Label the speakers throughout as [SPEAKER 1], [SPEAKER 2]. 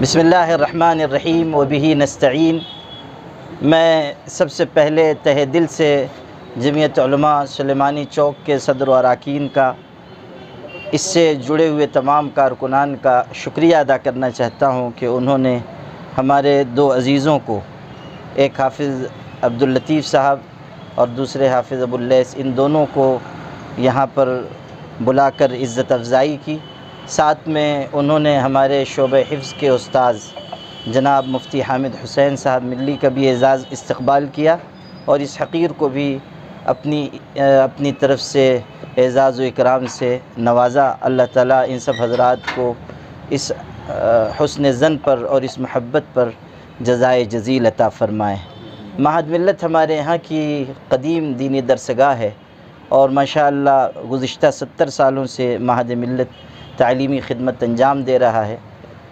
[SPEAKER 1] بسم اللہ الرحمن الرحیم وبہ نستعین۔ میں سب سے پہلے تہہ دل سے جمعیت علماء سلیمانی چوک کے صدر و اراکین کا، اس سے جڑے ہوئے تمام کارکنان کا شکریہ ادا کرنا چاہتا ہوں کہ انہوں نے ہمارے دو عزیزوں کو، ایک حافظ عبداللطیف صاحب اور دوسرے حافظ ابواللیث، ان دونوں کو یہاں پر بلا کر عزت افزائی کی۔ ساتھ میں انہوں نے ہمارے شعبہ حفظ کے استاذ جناب مفتی حامد حسین صاحب ملی کا بھی اعزاز استقبال کیا، اور اس حقیر کو بھی اپنی طرف سے اعزاز و اکرام سے نوازا۔ اللہ تعالیٰ ان سب حضرات کو اس حسن ظن پر اور اس محبت پر جزائے جزیل عطا فرمائے۔ معہد ملت ہمارے یہاں کی قدیم دینی درسگاہ ہے، اور ماشاءاللہ گزشتہ 70 سالوں سے معہد ملت تعلیمی خدمت انجام دے رہا ہے،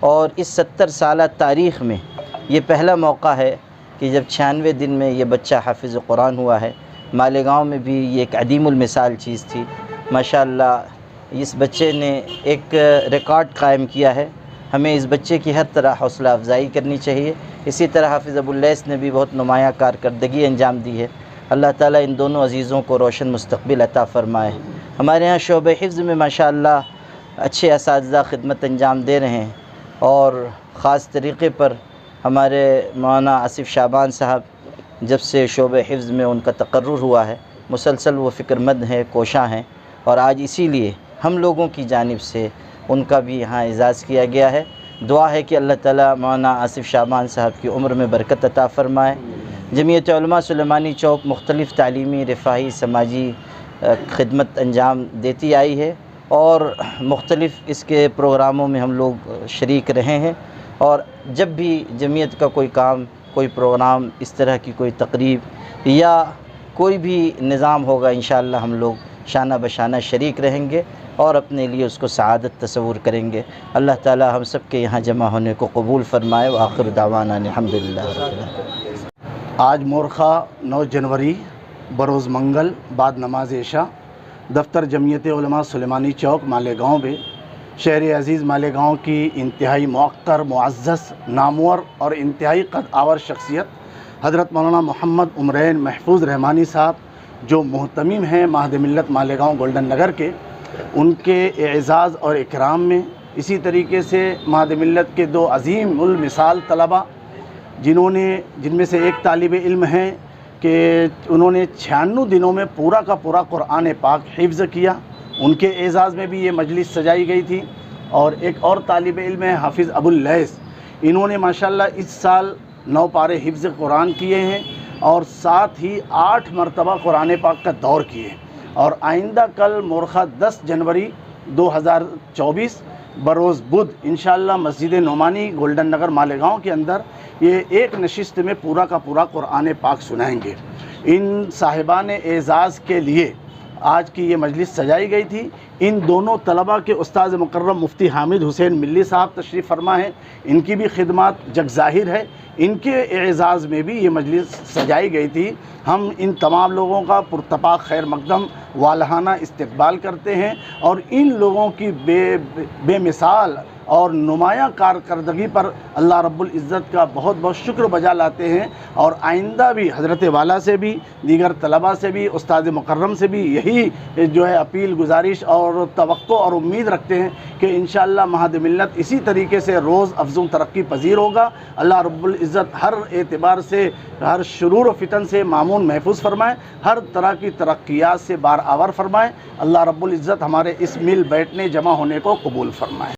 [SPEAKER 1] اور اس 70 سالہ تاریخ میں یہ پہلا موقع ہے کہ جب 96 دن میں یہ بچہ حافظ قرآن ہوا ہے۔ مالیگاؤں میں بھی یہ ایک عدیم المثال چیز تھی۔ ماشاءاللہ اس بچے نے ایک ریکارڈ قائم کیا ہے۔ ہمیں اس بچے کی ہر طرح حوصلہ افزائی کرنی چاہیے۔ اسی طرح حافظ ابواللیث نے بھی بہت نمایاں کارکردگی انجام دی ہے۔ اللہ تعالیٰ ان دونوں عزیزوں کو روشن مستقبل عطا فرمائے۔ ہمارے ہاں شعبہ حفظ میں ماشاءاللہ اچھے اساتذہ خدمت انجام دے رہے ہیں، اور خاص طریقے پر ہمارے مولانا آصف شعبان صاحب، جب سے شعبہ حفظ میں ان کا تقرر ہوا ہے، مسلسل وہ فکر مند ہیں، کوشاں ہیں، اور آج اسی لیے ہم لوگوں کی جانب سے ان کا بھی یہاں اعزاز کیا گیا ہے۔ دعا ہے کہ اللہ تعالیٰ مولانا آصف شعبان صاحب کی عمر میں برکت عطا فرمائے۔ جمعیت علماء سلیمانی چوک مختلف تعلیمی، رفاہی، سماجی خدمت انجام دیتی آئی ہے، اور مختلف اس کے پروگراموں میں ہم لوگ شریک رہے ہیں، اور جب بھی جمعیت کا کوئی کام، کوئی پروگرام، اس طرح کی کوئی تقریب یا کوئی بھی نظام ہوگا، انشاءاللہ ہم لوگ شانہ بشانہ شریک رہیں گے اور اپنے لیے اس کو سعادت تصور کریں گے۔ اللہ تعالی ہم سب کے یہاں جمع ہونے کو قبول فرمائے۔ وآخر دعوانا الحمدللہ رب العالمین۔
[SPEAKER 2] آج مورخہ 9 جنوری بروز منگل بعد نماز عشاء دفتر جمعیت علماء سلیمانی چوک مالیگاؤں میں شہر عزیز مالیگاؤں کی انتہائی موقر، معزز، نامور اور انتہائی قد آور شخصیت حضرت مولانا محمد عمرین محفوظ رحمانی صاحب، جو محتمم ہیں معہد ملت مالیگاؤں گولڈن نگر کے، ان کے اعزاز اور اکرام میں اسی طریقے سے معہد ملت کے 2 عظیم المثال طلباء، جن میں سے ایک طالب علم ہیں کہ انہوں نے 96 دنوں میں پورا کا پورا قرآن پاک حفظ کیا، ان کے اعزاز میں بھی یہ مجلس سجائی گئی تھی۔ اور ایک اور طالب علم ہے حافظ ابواللیث، انہوں نے ماشاءاللہ اس سال 9 پارے حفظ قرآن کیے ہیں، اور ساتھ ہی 8 مرتبہ قرآن پاک کا دور کیے ہیں۔ اور آئندہ کل مورخہ 10 جنوری 2024 بروز بدھ انشاءاللہ مسجد نعمانی گولڈن نگر مالیگاؤں کے اندر یہ ایک نشست میں پورا کا پورا قرآن پاک سنائیں گے۔ ان صاحبان اعزاز کے لیے آج کی یہ مجلس سجائی گئی تھی۔ ان دونوں طلباء کے استاذ مکرم مفتی حامد حسین ملی صاحب تشریف فرما ہیں، ان کی بھی خدمات جگ ظاہر ہے، ان کے اعزاز میں بھی یہ مجلس سجائی گئی تھی۔ ہم ان تمام لوگوں کا پرتپاک خیر مقدم والہانہ استقبال کرتے ہیں، اور ان لوگوں کی بے مثال اور نمایاں کارکردگی پر اللہ رب العزت کا بہت بہت شکر بجا لاتے ہیں، اور آئندہ بھی حضرت والا سے بھی، دیگر طلباء سے بھی، استاد مکرم سے بھی یہی اپیل، گزارش اور توقع اور امید رکھتے ہیں کہ انشاءاللہ معہد ملت اسی طریقے سے روز افزوں ترقی پذیر ہوگا۔ اللہ رب العزت ہر اعتبار سے، ہر شرور و فتن سے مامون محفوظ فرمائے، ہر طرح کی ترقیات سے بار آور فرمائے۔ اللہ رب العزت ہمارے اس مل بیٹھنے جمع ہونے کو قبول فرمائے۔